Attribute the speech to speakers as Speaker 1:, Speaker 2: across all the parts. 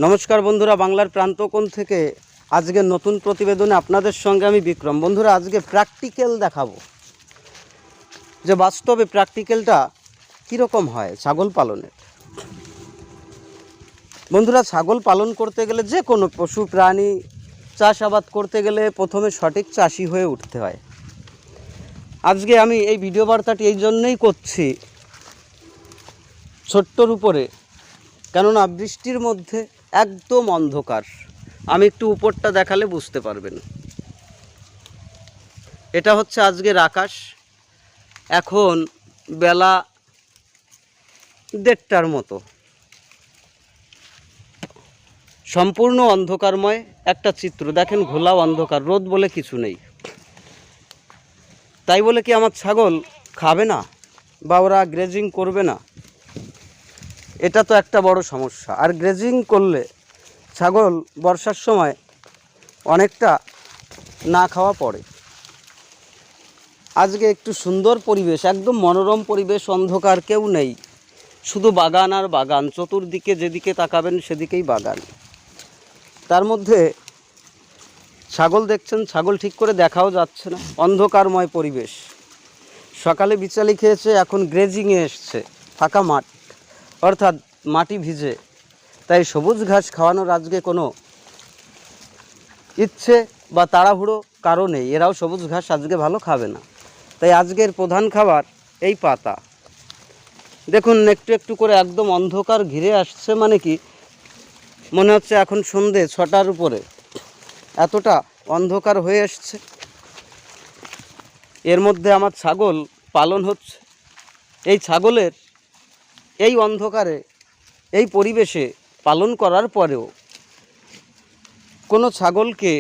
Speaker 1: নমস্কার বন্ধুরা, বাংলার প্রান্তকোণ থেকে আজকের নতুন প্রতিবেদনে আপনাদের সঙ্গে আমি বিক্রম। বন্ধুরা, আজকে প্র্যাকটিক্যাল দেখাবো যে বাস্তবে প্র্যাকটিক্যালটা কীরকম হয় ছাগল পালনের। বন্ধুরা, ছাগল পালন করতে গেলে, যে কোনো পশু প্রাণী চাষাবাদ করতে গেলে প্রথমে সঠিক চাষি হয়ে উঠতে হয়। আজকে আমি এই ভিডিও বার্তাটি এই জন্যই করছি ছোট্টর উপরে, কেননা বৃষ্টির মধ্যে একদম অন্ধকার। আমি একটু উপরটা দেখালে বুঝতে পারবেন। এটা হচ্ছে আজকের আকাশ। এখন বেলা 1:30টার মতো। সম্পূর্ণ অন্ধকারময় একটা চিত্র। দেখেন, ঘোলা অন্ধকার, রোদ বলে কিছু নেই। তাই বলে কি আমার ছাগল খাবে না বা ওরা গ্রেজিং করবে না? এটা তো একটা বড় সমস্যা। আর গ্রেজিং করলে ছাগল বর্ষার সময় অনেকটা না খাওয়া পড়ে। আজকে একটু সুন্দর পরিবেশ, একদম মনোরম পরিবেশ, অন্ধকার, কেউ নেই, শুধু বাগান আর বাগান। চতুর্দিকে যেদিকে তাকাবেন সেদিকেই বাগান। তার মধ্যে ছাগল দেখছেন, ছাগল ঠিক করে দেখাও যাচ্ছে না, অন্ধকারময় পরিবেশ। সকালে বিচালি খেয়েছে, এখন গ্রেজিংয়ে এসছে। ফাঁকা মাঠ, অর্থাৎ মাটি ভিজে, তাই সবুজ ঘাস খাওয়ানোর আজকে কোনো ইচ্ছে বা তাড়াহুড়ো কারো নেই। এরাও সবুজ ঘাস আজকে ভালো খাবে না, তাই আজকের প্রধান খাবার এই পাতা। দেখুন, একটু একটু করে একদম অন্ধকার ঘিরে আসছে, মানে কি মনে হচ্ছে এখন সন্ধে 6টার উপরে, এতটা অন্ধকার হয়ে আসছে। এর মধ্যে আমার ছাগল পালন হচ্ছে। এই ছাগলের এই অন্ধকারে, এই পরিবেশে পালন করার পরেও কোনো ছাগলকে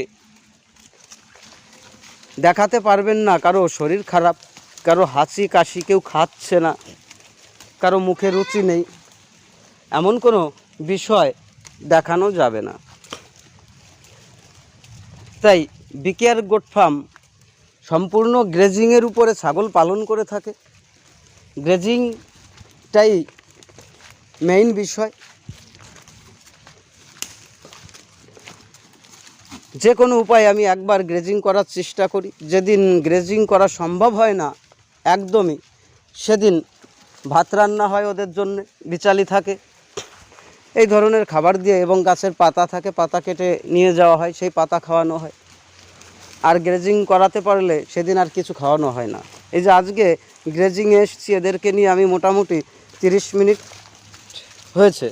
Speaker 1: দেখাতে পারবেন না কারো শরীর খারাপ, কারো হাঁচি কাশি, কেউ খাচ্ছে না, কারো মুখে রুচি নেই, এমন কোনো বিষয় দেখানো যাবে না। তাই বিকেআর গোট ফার্ম সম্পূর্ণ গ্রেজিংয়ের উপরে ছাগল পালন করে থাকে। গ্রেজিংটাই মেইন বিষয়। যে কোনো উপায়ে আমি একবার গ্রেজিং করার চেষ্টা করি। যেদিন গ্রেজিং করা সম্ভব হয় না একদমই, সেদিন ভাত রান্না হয় ওদের জন্যে, বিচালি থাকে, এই ধরনের খাবার দিয়ে, এবং গাছের পাতা থাকে, পাতা কেটে নিয়ে যাওয়া হয়, সেই পাতা খাওয়ানো হয়। আর গ্রেজিং করাতে পারলে সেদিন আর কিছু খাওয়ানো হয় না। এই যে আজকে গ্রেজিংয়ে এসেছি, এদেরকে নিয়ে আমি মোটামুটি 30 মিনিট হয়েছে।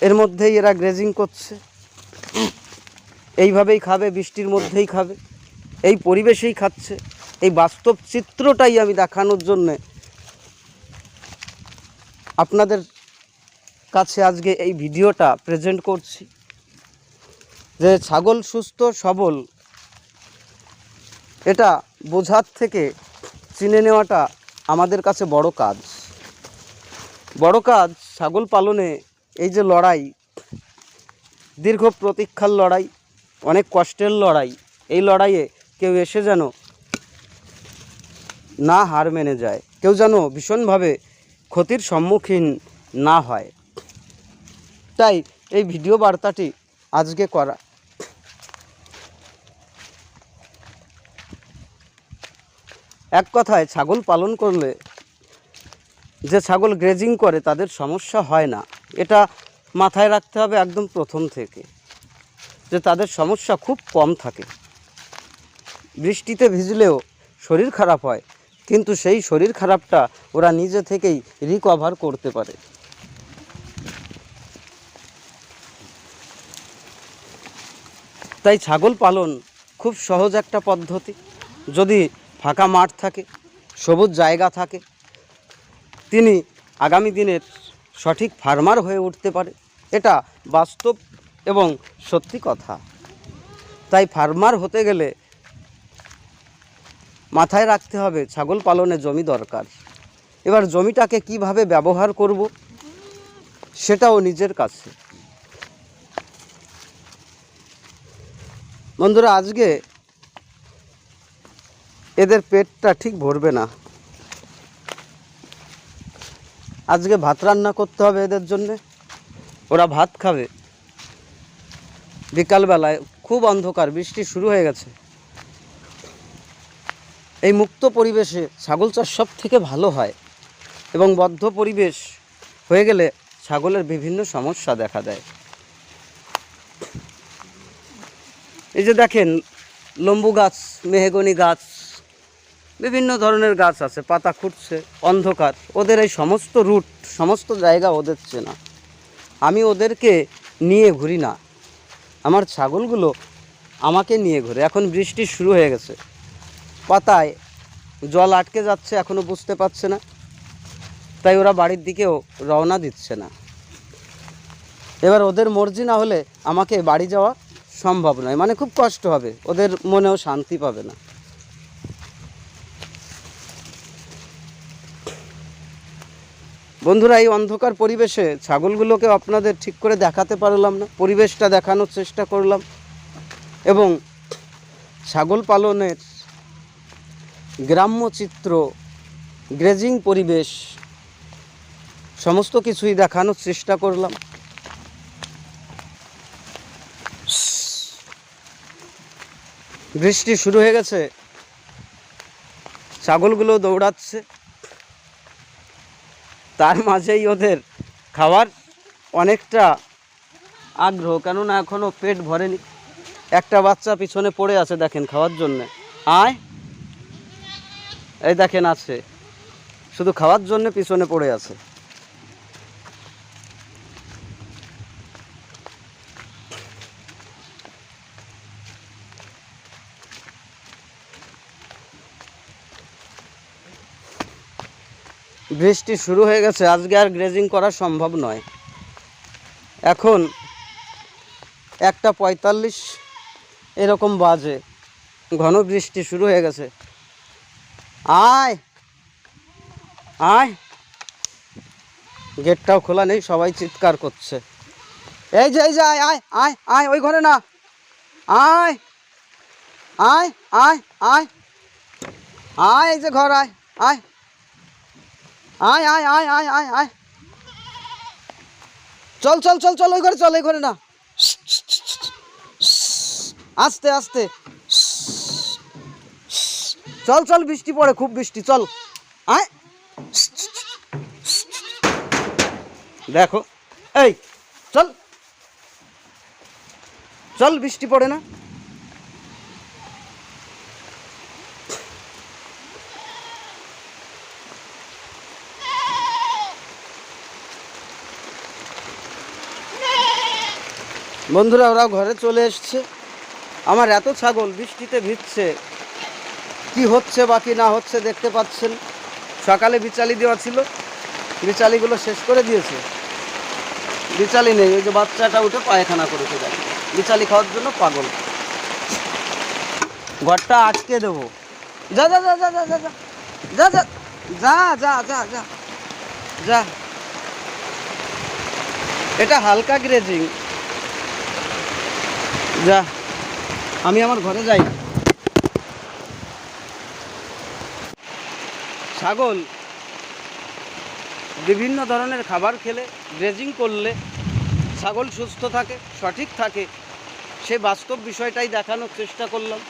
Speaker 1: এর মধ্যেই এরা গ্রেজিং করছে। এইভাবেই খাবে, বৃষ্টির মধ্যেই খাবে, এই পরিবেশেই খাচ্ছে। এই বাস্তব চিত্রটাই আমি দেখানোর জন্যে আপনাদের কাছে আজকে এই ভিডিওটা প্রেজেন্ট করছি। যে ছাগল সুস্থ সবল, এটা বোঝার থেকে চিনে নেওয়াটা আমাদের কাছে বড় কাজ। বড় কাজ ছাগল পালনে। এই যে লড়াই, দীর্ঘ প্রতীক্ষার লড়াই, অনেক কষ্টের লড়াই, এই লড়াইয়ে কেউ এসে যেন না হার মেনে যায়, কেউ যেন ভীষণভাবে ক্ষতির সম্মুখীন না হয়। তাই এই ভিডিও বার্তাটি আজকে করা। এক কথায়, ছাগল পালন করলে যে ছাগল গ্রেজিং করে তাদের সমস্যা হয় না, এটা মাথায় রাখতে হবে একদম প্রথম থেকে, যে তাদের সমস্যা খুব কম থাকে। বৃষ্টিতে ভিজলেও শরীর খারাপ হয়, কিন্তু সেই শরীর খারাপটা ওরা নিজে থেকেই রিকভার করতে পারে। তাই ছাগল পালন খুব সহজ একটা পদ্ধতি। যদি ফাঁকা মাঠ থাকে, সবুজ জায়গা থাকে, তিনি আগামী দিনের সঠিক ফার্মার হয়ে উঠতে পারে। এটা বাস্তব এবং সত্যি কথা। তাই ফার্মার হতে গেলে মাথায় রাখতে হবে ছাগল পালনে জমি দরকার। এবার জমিটাকে কিভাবে ব্যবহার করব সেটাও নিজের কাছে। বন্ধুরা, আজকে এদের পেটটা ঠিক ভরবে না। আজকে ভাত রান্না করতে হবে এদের জন্যে। ওরা ভাত খাবে। বিকালবেলায় খুব অন্ধকার, বৃষ্টি শুরু হয়ে গেছে। এই মুক্ত পরিবেশে ছাগল চাষ সব থেকে ভালো হয়, এবং বদ্ধ পরিবেশ হয়ে গেলে ছাগলের বিভিন্ন সমস্যা দেখা দেয়। এই যে দেখেন, লম্বু গাছ, মেহগনি গাছ, বিভিন্ন ধরনের গাছ আছে, পাতা খুঁটছে, অন্ধকার। ওদের এই সমস্ত রুট, সমস্ত জায়গা ওদের চেনা। আমি ওদেরকে নিয়ে ঘুরি না, আমার ছাগলগুলো আমাকে নিয়ে ঘুরে। এখন বৃষ্টি শুরু হয়ে গেছে, পাতায় জল আটকে যাচ্ছে, এখনও বুঝতে পারছে না, তাই ওরা বাড়ির দিকেও রওনা দিচ্ছে না। এবার ওদের মর্জি না হলে আমাকে বাড়ি যাওয়া সম্ভব নয়, মানে খুব কষ্ট হবে, ওদের মনেও শান্তি পাবে না। বন্ধুরা, এই অন্ধকার পরিবেশে ছাগলগুলোকে আপনাদের ঠিক করে দেখাতে পারলাম না, পরিবেশটা দেখানোর চেষ্টা করলাম, এবং ছাগল পালনের গ্রাম্য চিত্র, গ্রেজিং পরিবেশ, সমস্ত কিছুই দেখানোর চেষ্টা করলাম। বৃষ্টি শুরু হয়ে গেছে, ছাগলগুলো দৌড়াচ্ছে, তার মাঝেই ওদের খাওয়ার অনেকটা আগ্রহ, কেননা এখনও পেট ভরেনি। একটা বাচ্চা পিছনে পড়ে আছে দেখেন খাওয়ার জন্যে। আয়, এই দেখেন আছে, শুধু খাওয়ার জন্য পিছনে পড়ে আছে। বৃষ্টি শুরু হয়ে গেছে, আজকে আর গ্রেজিং করা সম্ভব নয়। এখন 1:45 এরকম বাজে, ঘন বৃষ্টি শুরু হয়ে গেছে। আয় আয়, গেটটাও খোলা নেই, সবাই চিৎকার করছে। এই যে আয় আয় আয় আয়, ওই ঘরে না, আয় আয় আয় আয় আয়, এই যে ঘর, আয় আয় আয় আয় আয় আয় আয় আয়, চল চল চল চল, ওই ঘরে চল, এই ঘরে না, আস্তে আস্তে, চল চল, বৃষ্টি পড়ে, খুব বৃষ্টি, চল আয়। দেখো, এই চল চল, বৃষ্টি পড়ে না। বন্ধুরা, ওরা ঘরে চলে এসছে। আমার এত ছাগল বৃষ্টিতে ভিজছে, কি হচ্ছে বা কি না হচ্ছে দেখতে পাচ্ছেন। সকালে বিচালি দেওয়া ছিল, বিচালিগুলো শেষ করে দিয়েছে, বিচালি নেই। ওই যে বাচ্চাটা উঠে পায়খানা করেছে, দেখ, বিচালি খাওয়ার জন্য পাগল। ঘরটা আটকে দেবো, যা যা যা যা যা যা যা যা যা যা যা যা যা। এটা হালকা গ্রেজিং, যা, আমি আমার ঘরে যাই। ছাগল বিভিন্ন ধরনের খাবার খেলে, গ্রেজিং করলে ছাগল সুস্থ থাকে, সঠিক থাকে, সেই বাস্তব বিষয়টাই দেখানোর চেষ্টা করলাম।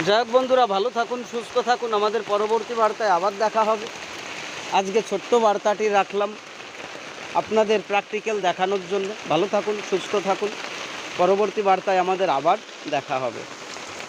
Speaker 1: যাই হোক বন্ধুরা, ভালো থাকুন, সুস্থ থাকুন, আমাদের পরবর্তী বার্তায় আবার দেখা হবে। আজকে ছোট্ট বার্তাটি রাখলাম আপনাদের প্র্যাকটিক্যাল দেখানোর জন্য। ভালো থাকুন, সুস্থ থাকুন, পরবর্তী বার্তায় আমাদের আবার দেখা হবে।